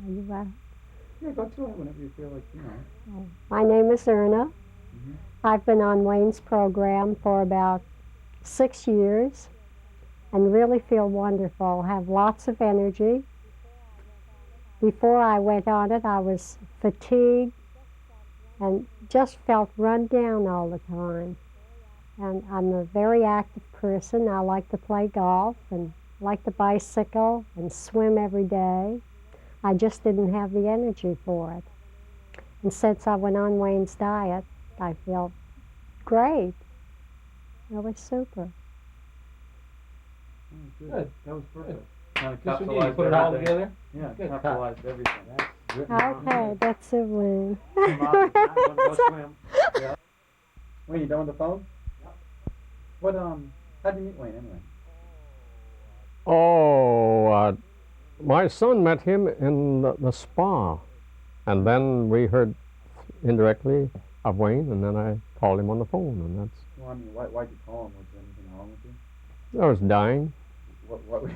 Are you ready? Yeah, go to it whenever you feel like, Oh. My name is Erna. Mhm. I've been on Wayne's program for about 6 years and really feel wonderful. Have lots of energy. Before I went on it, I was fatigued and just felt run down all the time. And I'm a very active person. I like to play golf and like to bicycle and swim every day. I just didn't have the energy for it. And since I went on Wayne's diet, I feel great. Really super. Oh, Good. That was Good. perfect. Kind of Just when you capsulized put it all everything. together. Yeah, Good. capsulized everything. That's written Okay, that's it, Wayne. Swim off if not, go swim. Yeah. Wayne, you done with the phone? Yep. What, how'd you meet Wayne anyway? Oh, my son met him in the spa, and then we heard indirectly of Wayne, and then I called him on the phone, and that's. Well, I mean, why'd you call him? Was there anything wrong with you? I was dying. What Is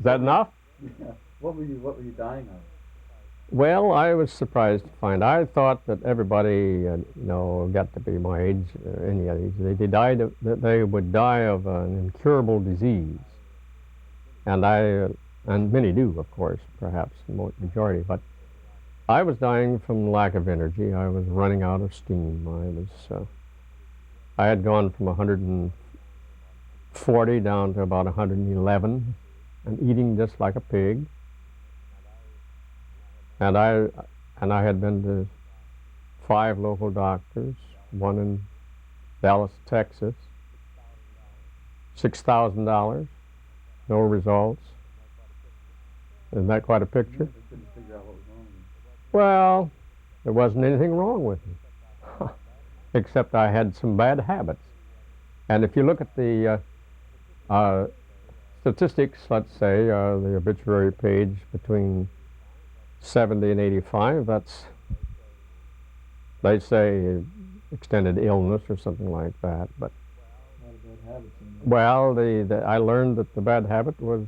that enough? Yeah. What were you dying of? Well, I was surprised to find. I thought that everybody, got to be my age, any age, they would die of an incurable disease, and and many do, of course, perhaps the majority. But I was dying from lack of energy. I was running out of steam. I had gone from 140 down to about 111, and eating just like a pig. And I had been to 5 local doctors, one in Dallas, Texas, $6,000, no results. Isn't that quite a picture? They couldn't figure out what was wrong with you. Well, there wasn't anything wrong with me, except I had some bad habits. And if you look at the statistics, let's say, the obituary page between 70 and 85, they say extended illness or something like that. But a lot of bad habits in there. well, I learned that the bad habit was,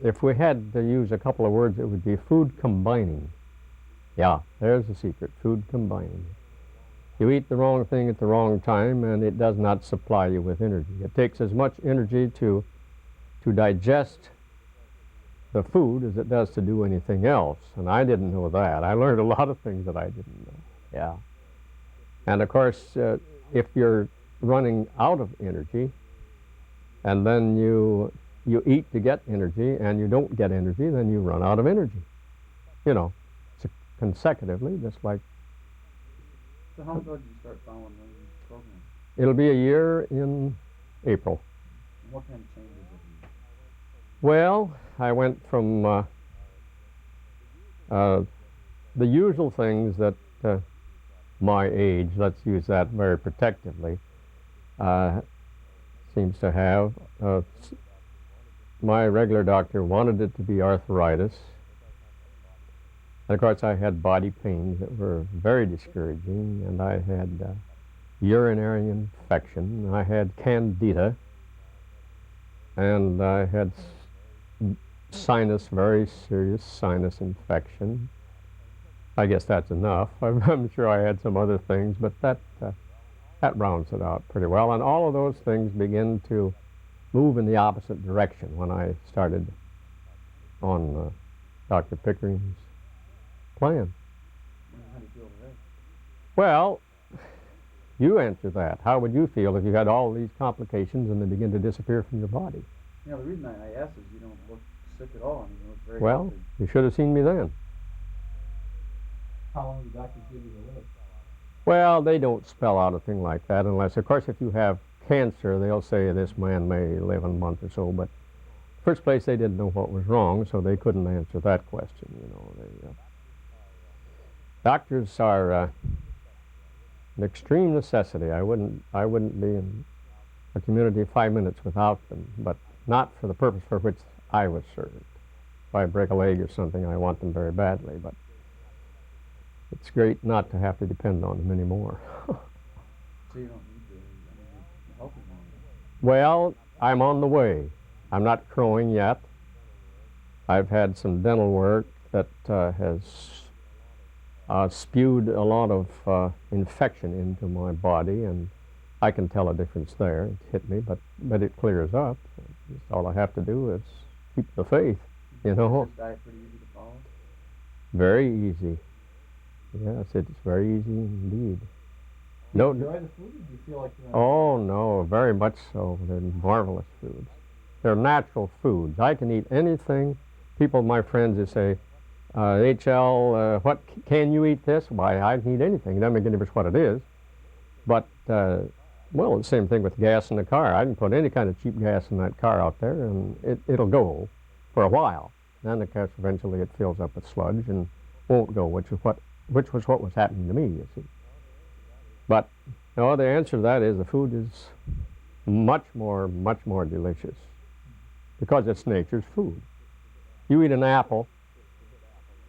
if we had to use a couple of words, it would be food combining. Yeah, there's the secret, food combining. You eat the wrong thing at the wrong time, and it does not supply you with energy. It takes as much energy to digest the food as it does to do anything else, and I didn't know that. I learned a lot of things that I didn't know. Yeah. And of course, if you're running out of energy, and then you eat to get energy, and you don't get energy, then you run out of energy. Consecutively, just like. So how ago did you start following Wayne's program? It'll be a year in April. And what kind of changes have you made? Well, I went from the usual things that my age, let's use that very protectively, seems to have. My regular doctor wanted it to be arthritis. And of course, I had body pains that were very discouraging, and I had urinary infection. I had candida, and I had very serious sinus infection. I guess that's enough. I'm sure I had some other things, but that rounds it out pretty well. And all of those things begin to move in the opposite direction when I started on Dr. Pickering's plan. How do you feel today? Well, you answer that. How would you feel if you had all these complications and they begin to disappear from your body? Yeah, the reason I asked is you don't look sick at all. I mean, you look very Well, healthy. you should have seen me then. How long do the doctors give you to live? Well, they don't spell out a thing like that unless, of course, if you have cancer, they'll say this man may live a month or so. But first place, they didn't know what was wrong, so they couldn't answer that question. Doctors are an extreme necessity. I wouldn't be in a community 5 minutes without them, but not for the purpose for which I was served. If I break a leg or something, I want them very badly, but it's great not to have to depend on them anymore. So you don't need to, you're healthy now. Well, I'm on the way. I'm not crowing yet. I've had some dental work that has spewed a lot of infection into my body, and I can tell a difference there. It's hit me, but it clears up. Just all I have to do is keep the faith, you know. Is this diet pretty easy to follow? Very easy. Yes, it's very easy indeed. Do you No, enjoy the food, or do you feel like you're oh no, very much so. They're marvelous foods. They're natural foods. I can eat anything. People, my friends, they say, HL, can you eat this? Why, I can eat anything. It doesn't make any difference what it is. But, well, the same thing with gas in the car. I can put any kind of cheap gas in that car out there, and it'll go for a while. Then, of course, eventually it fills up with sludge and won't go, which was what was happening to me, you see. But, no, the answer to that is the food is much more delicious because it's nature's food. You eat an apple,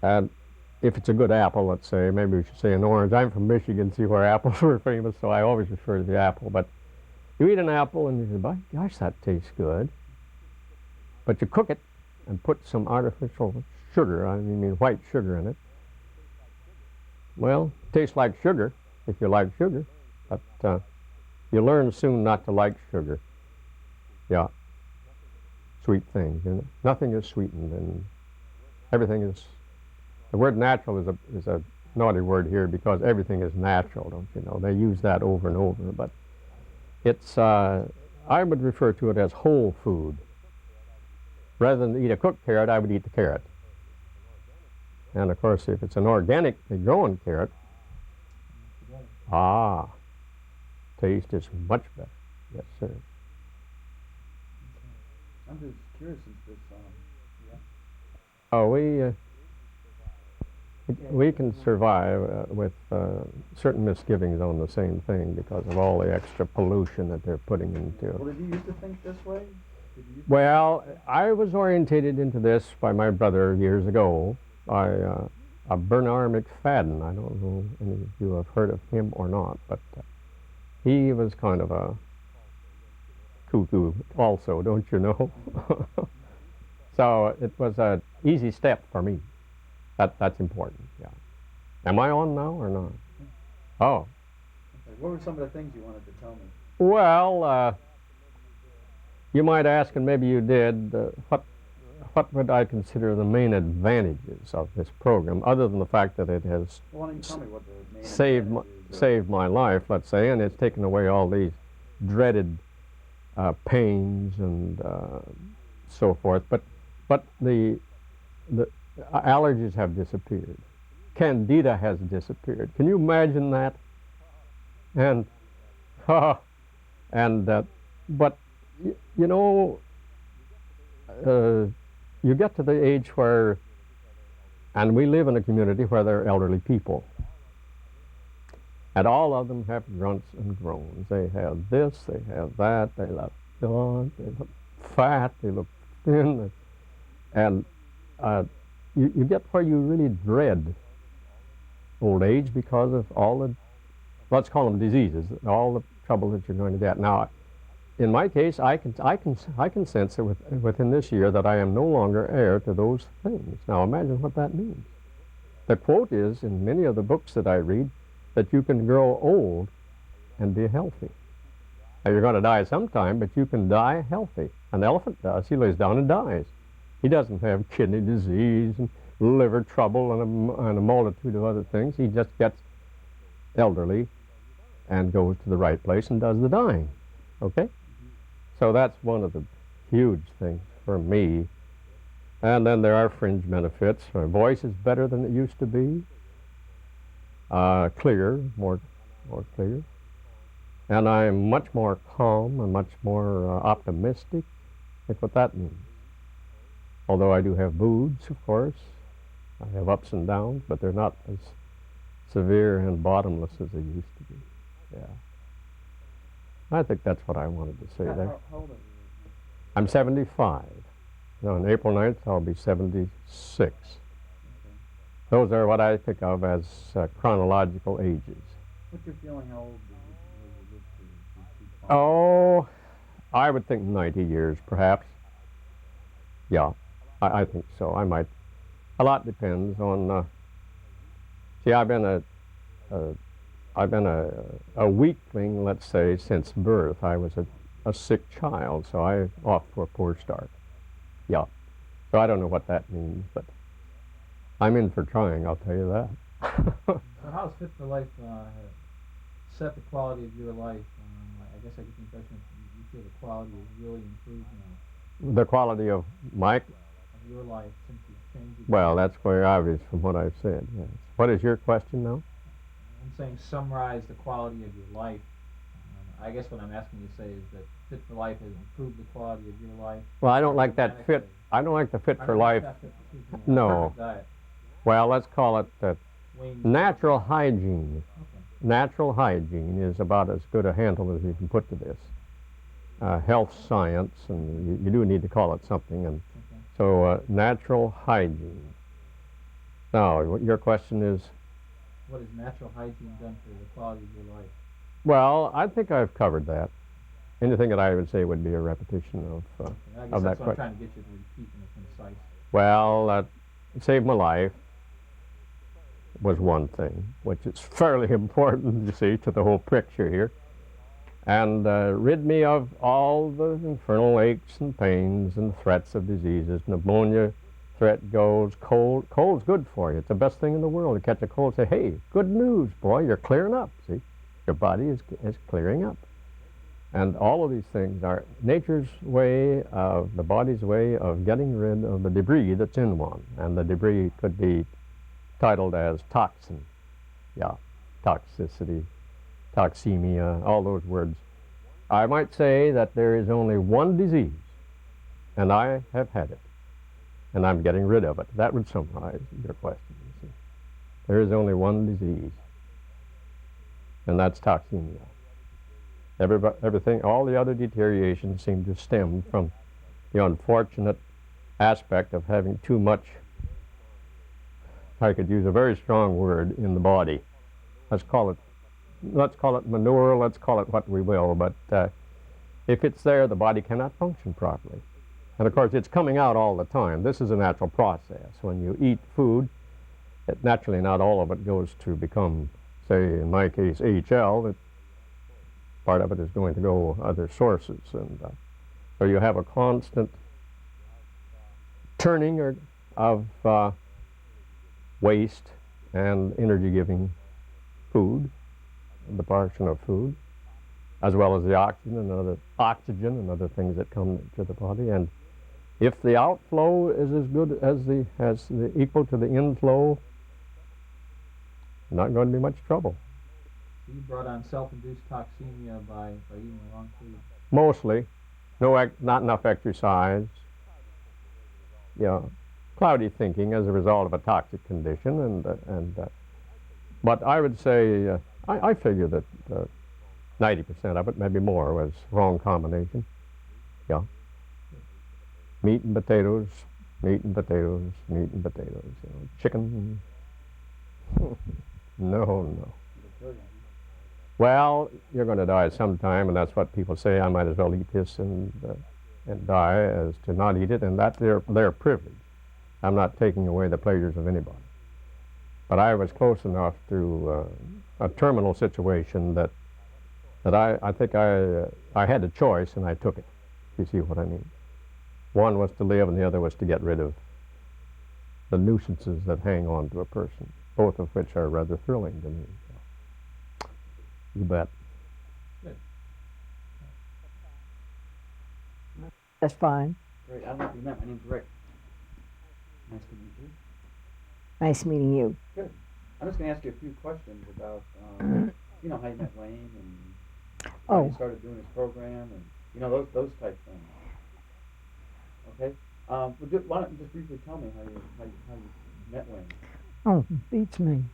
and if it's a good apple, let's say, maybe we should say an orange. I'm from Michigan, see where apples were famous, so I always refer to the apple. But you eat an apple and you say, by gosh, that tastes good. But you cook it and put some artificial sugar, I mean white sugar in it. Well, it tastes like sugar if you like sugar, but you learn soon not to like sugar. Yeah, sweet things. And nothing is sweetened, and everything is. The word natural is a naughty word here because everything is natural, don't you know? They use that over and over, but it's, I would refer to it as whole food. Rather than eat a cooked carrot, I would eat the carrot. And of course, if it's an organically grown carrot, taste is much better. Yes, sir. I'm just curious since this, Oh, we can survive with certain misgivings on the same thing because of all the extra pollution that they're putting into. Well, did you used to think this way? Well, I was orientated into this by my brother years ago, by Bernard McFadden. I don't know if any of you have heard of him or not, but he was kind of a cuckoo also, don't you know? So it was an easy step for me. That's important, yeah. Am I on now or not? Oh. Okay. What were some of the things you wanted to tell me? Well, you might ask, and maybe you did, what would I consider the main advantages of this program, other than the fact that it has Well, why don't you tell me what the main saved my life, let's say, and it's taken away all these dreaded pains and so forth. But the allergies have disappeared. Candida has disappeared. Can you imagine that? And but you know, you get to the age where, and we live in a community where there are elderly people, and all of them have grunts and groans. They have this, they have that. They look gaunt, they look fat, they look thin, and you get where you really dread old age because of all the, let's call them diseases, all the trouble that you're going to get. Now, in my case, I can sense that within this year that I am no longer heir to those things. Now, imagine what that means. The quote is in many of the books that I read that you can grow old and be healthy. Now, you're going to die sometime, but you can die healthy. An elephant does. He lays down and dies. He doesn't have kidney disease and liver trouble and a multitude of other things. He just gets elderly and goes to the right place and does the dying. Okay? So that's one of the huge things for me. And then there are fringe benefits. My voice is better than it used to be. Clear, more clear. And I'm much more calm and much more optimistic. Think what that means. Although I do have moods, of course. I have ups and downs, but they're not as severe and bottomless as they used to be. Yeah. I think that's what I wanted to say there. How old are you? I'm 75. So on April 9th, I'll be 76. Okay. Those are what I think of as chronological ages. What's your feeling? How old will you live to? Oh, I would think 90 years, perhaps. Yeah, I think so. I might A lot depends on. See, I've been a weakling, let's say, since birth. I was a sick child, so I off for a poor start. Yeah. So I don't know what that means, but I'm in for trying, I'll tell you that. So how's Fit for Life set the quality of your life? I guess I get the impression that you feel the quality has really improved now The quality of my, of your life since you've changed it. well, that's very obvious from what I've said, yes. What is your question now? I'm saying summarize the quality of your life. I guess what I'm asking you to say is that Fit for Life has improved the quality of your life. Well, I don't like that fit. I don't like the fit for life. No. Diet. Well, let's call it Wayne's natural hygiene. Okay. Natural hygiene is about as good a handle as you can put to this. Health science, and you do need to call it something. And Okay. so, natural hygiene. Now, your question is, What has natural hygiene done for the quality of your life? well, I think I've covered that. Anything that I would say would be a repetition I of guess that that's what I'm question. trying to get you to repeat in a concise. Well, it saved my life was one thing, which is fairly important, you see, to the whole picture here. And rid me of all the infernal aches and pains and threats of diseases. Pneumonia threat goes, cold's good for you. It's the best thing in the world to catch a cold and say, hey, good news, boy, you're clearing up, see? Your body is clearing up. And all of these things are nature's way of, the body's way of getting rid of the debris that's in one. And the debris could be titled as toxin. Yeah, toxicity, toxemia, all those words. I might say that there is only one disease, and I have had it, and I'm getting rid of it. That would summarize your question, you see. There is only one disease, and that's toxemia. Everything, all the other deteriorations seem to stem from the unfortunate aspect of having too much, I could use a very strong word, in the body. Let's call it manure, let's call it what we will, but if it's there, the body cannot function properly. And of course, it's coming out all the time. This is a natural process. When you eat food, naturally not all of it goes to become, say, in my case, HL. Part of it is going to go other sources. And so you have a constant turning of waste and energy-giving food, the portion of food, as well as the oxygen and other things that come to the body. And if the outflow is as good as the equal to the inflow, not going to be much trouble. So you brought on self-induced toxemia by eating the wrong food. Mostly, not enough exercise. Yeah, cloudy thinking as a result of a toxic condition, but I would say I figure that 90% of it, maybe more, was wrong combination. Yeah, meat and potatoes, meat and potatoes, meat and potatoes. You know, chicken. No. Well, you're going to die sometime, and that's what people say. I might as well eat this and die as to not eat it, and that's their privilege. I'm not taking away the pleasures of anybody. But I was close enough to a terminal situation that I think I had a choice, and I took it. You see what I mean? One was to live, and the other was to get rid of the nuisances that hang on to a person, both of which are rather thrilling to me. You bet. Good. That's fine. Great. I don't know if you met. My name's Rick. Nice to meet you. Nice meeting you. Good. I'm just going to ask you a few questions about, you know, how you met Wayne and how you started doing this program and, you know, those type things. Okay. Why don't you just briefly tell me how you met Wayne? Oh, beats me.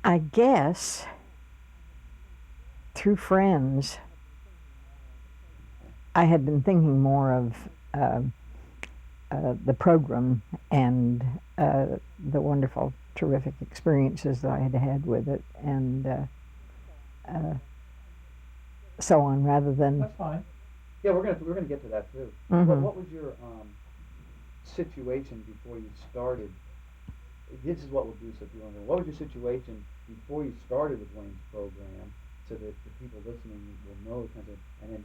I guess through friends, I had been thinking more of the program and the wonderful, terrific experiences that I had had with it, and so on, rather than. That's fine. Yeah, we're gonna get to that too. Mhm. What was your situation before you started? This is what we'll do, so if you want to know, what was your situation before you started with Wayne's program, so that the people listening will know kind of, and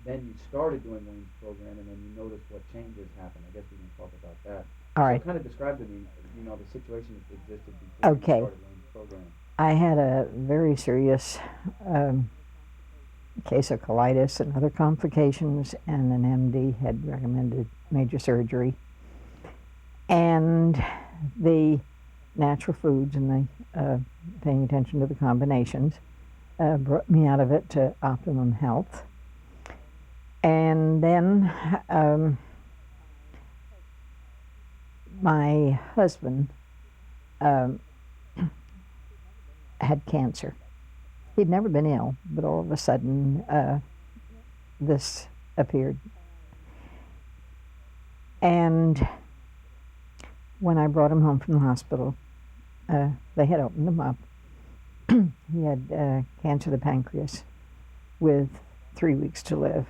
then you started doing Wayne's program, and then you noticed what changes happened. I guess we can talk about that. All So right. kind of describe to me, the situation that existed before Okay. you started Wayne's program. I had a very serious case of colitis and other complications, and an MD had recommended major surgery. And the natural foods and the paying attention to the combinations brought me out of it to optimum health. And then my husband had cancer. He'd never been ill, but all of a sudden this appeared. And when I brought him home from the hospital, they had opened him up. He had cancer of the pancreas with 3 weeks to live.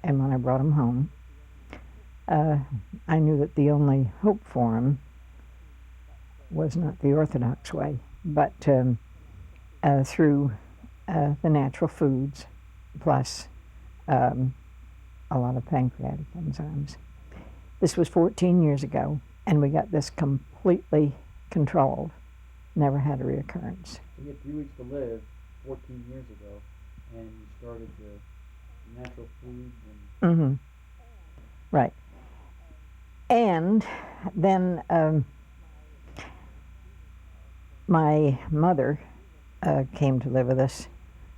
And when I brought him home, I knew that the only hope for him was not the orthodox way, but through the natural foods, plus a lot of pancreatic enzymes. This was 14 years ago, and we got this completely controlled. Never had a reoccurrence. So you had 3 weeks to live 14 years ago, and you started the natural foods and... Mm-hmm. Right. And then my mother came to live with us.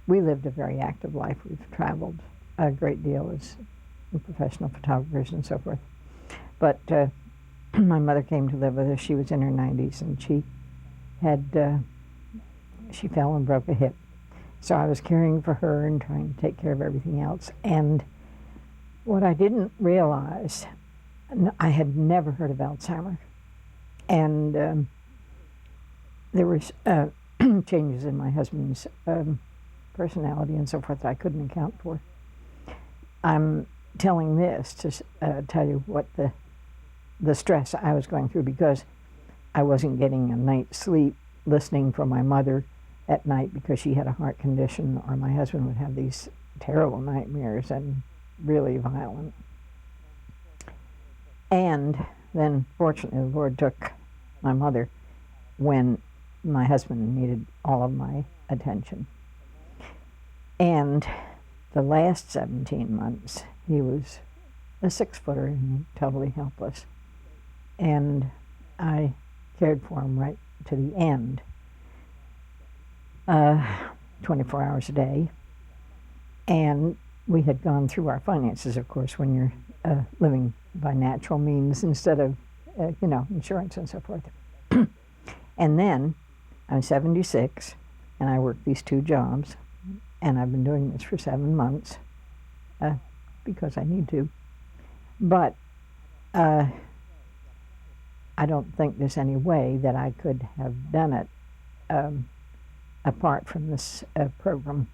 We lived a very active life. We've traveled a great deal as professional photographers and so forth. But my mother came to live with us. She was in her 90s, and she fell and broke a hip. So I was caring for her and trying to take care of everything else. And what I didn't realize, I had never heard of Alzheimer's. And there were changes in my husband's personality and so forth that I couldn't account for. I'm telling this to tell you what the stress I was going through, because I wasn't getting a night's sleep listening for my mother at night because she had a heart condition, or my husband would have these terrible nightmares and really violent. And then fortunately the Lord took my mother when my husband needed all of my attention. And the last 17 months, he was a 6-footer and totally helpless. And I cared for him right to the end, 24 hours a day. And we had gone through our finances, of course, when you're living by natural means instead of, insurance and so forth. And then I'm 76, and I work these 2 jobs, and I've been doing this for 7 months because I need to. But I don't think there's any way that I could have done it apart from this program.